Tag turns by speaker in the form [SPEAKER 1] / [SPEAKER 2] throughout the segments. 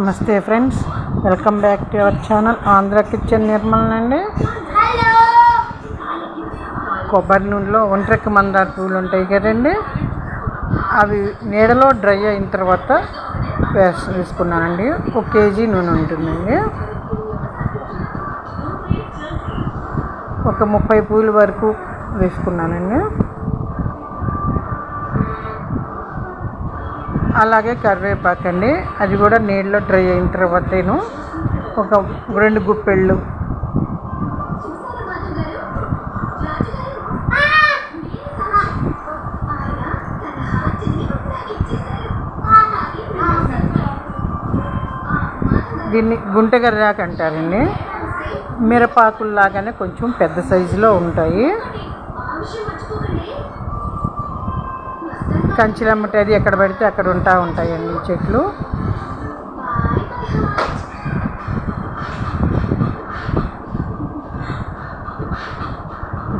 [SPEAKER 1] నమస్తే friends, welcome back to our channel Andhra kitchen Nirmal అండి. కొబ్బరి నూనెలో ఒంటరికి మందార పువ్వులు ఉంటాయి కదండి, అవి నీడలో డ్రై అయిన తర్వాత వేసుకున్నానండి. 1 కేజీ నూనె ఉంటుందండి. ఒక 30 పువ్వుల వరకు వేసుకున్నానండి. అలాగే కరివేపాకు అండి, అది కూడా నీళ్ళలో డ్రై అయిన తర్వాత ఒక 2 గుప్పెళ్ళు. దీన్ని గుంటగర్రాకు అంటారండి. మిరపాకుల్లాగానే కొంచెం పెద్ద సైజులో ఉంటాయి. కంచిలమ్మటి అది ఎక్కడ పడితే అక్కడ ఉంటాయండి ఈ చెట్లు.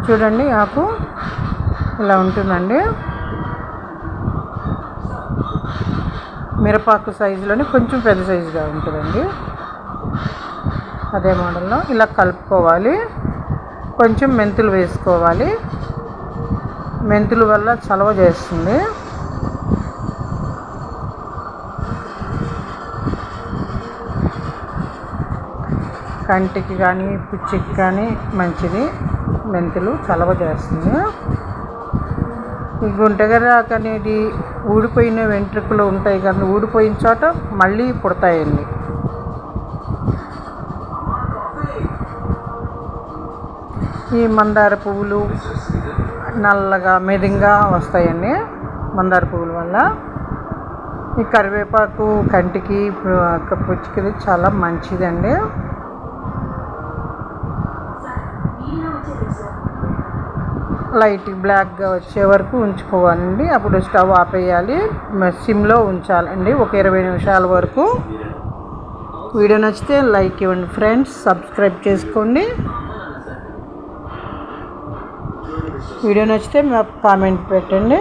[SPEAKER 1] చూడండి, ఆకు ఇలా ఉంటుందండి. మిరపాకు సైజులోనే కొంచెం పెద్ద సైజుగా ఉంటుందండి. అదే మోడల్లో ఇలా కలుపుకోవాలి. కొంచెం మెంతులు వేసుకోవాలి. మెంతుల వల్ల చలవ చేస్తుంది. కంటికి కానీ పుచ్చికి కానీ మంచిది. మెంతులు చలవ చేస్తుంది. ఈ గుంటగర్రాకు అనేది ఊడిపోయిన వెంట్రుకలు ఉంటాయి కానీ ఊడిపోయిన చోట మళ్ళీ పుడతాయండి. ఈ మందార పువ్వులు నల్లగా మెదంగా వస్తాయండి మందార పువ్వుల వల్ల. ఈ కరివేపాకు కంటికి పుచ్చికి చాలా మంచిదండి. లైట్ బ్లాక్గా వచ్చే వరకు ఉంచుకోవాలండి. అప్పుడు స్టవ్ ఆపేయాలి, సిమ్లో ఉంచాలండి ఒక 20 నిమిషాల వరకు. వీడియో నచ్చితే లైక్ ఇవ్వండి ఫ్రెండ్స్, సబ్స్క్రైబ్ చేసుకోండి. వీడియో నచ్చితే కామెంట్ పెట్టండి.